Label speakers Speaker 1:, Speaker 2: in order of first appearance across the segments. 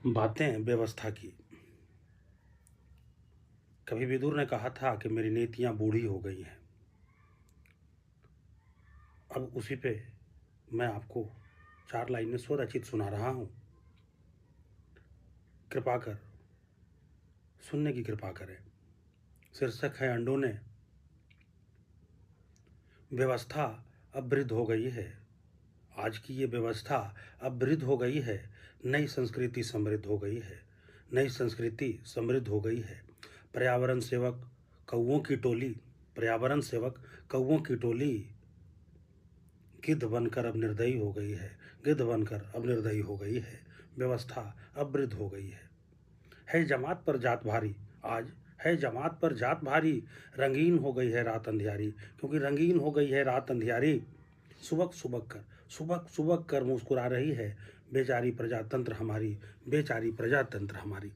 Speaker 1: बातें व्यवस्था की। कभी विदुर ने कहा था कि मेरी नीतियां बूढ़ी हो गई हैं। अब उसी पे मैं आपको 4 लाइनें स्वरचित सुना रहा हूं। कृपा कर सुनने की कृपा करें। शीर्षक है अंडों ने। व्यवस्था अब वृद्ध हो गई है। आज की ये व्यवस्था अब वृद्ध हो गई है। नई संस्कृति समृद्ध हो गई है। नई संस्कृति समृद्ध हो गई है। पर्यावरण सेवक कौओं की टोली, पर्यावरण सेवक कौओं की टोली गिद्ध बनकर अब निर्दयी हो गई है। गिद्ध बनकर अब निर्दयी हो गई है। व्यवस्था अब वृद्ध हो गई है जमात पर जात भारी। आज है जमात पर जात भारी। रंगीन हो गई है रात अंधियारी, क्योंकि रंगीन हो गई है रात अंधियारी। सुबक सुबक कर मुस्कुरा रही है बेचारी प्रजातंत्र हमारी, बेचारी प्रजातंत्र हमारी।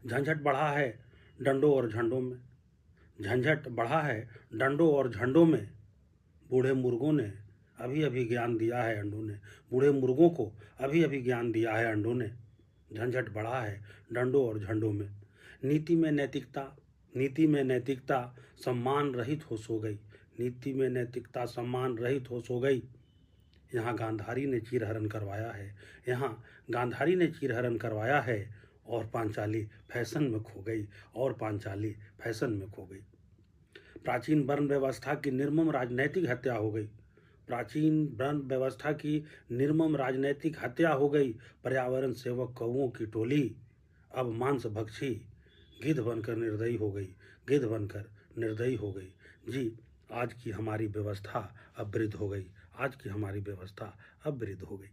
Speaker 1: झंझट बढ़ा है डंडों और झंडों में, झंझट बढ़ा है डंडों और झंडों में। बूढ़े मुर्गों ने अभी अभी ज्ञान दिया है अंडों ने, बूढ़े मुर्गों को अभी अभी ज्ञान दिया है अंडों ने। झंझट बढ़ा है डंडों और झंडों में। नीति में नैतिकता सम्मान रहित हो सो गई। नीति में नैतिकता सम्मान रहित हो सो गई। यहाँ गांधारी ने चीरहरण करवाया है, यहाँ गांधारी ने चीरहरण करवाया है। और पांचाली फैशन में खो गई, और पांचाली फैशन में खो गई। प्राचीन वर्ण व्यवस्था की निर्मम राजनैतिक हत्या हो गई। प्राचीन वर्ण व्यवस्था की निर्मम राजनैतिक हत्या हो गई। पर्यावरण सेवक कौओं की टोली अब मांस भक्षी गिद्ध बनकर निर्दयी हो गई, गिद्ध बनकर निर्दयी हो गई। जी, आज की हमारी व्यवस्था अब वृद्ध हो गई। आज की हमारी व्यवस्था अब वृद्ध हो गई।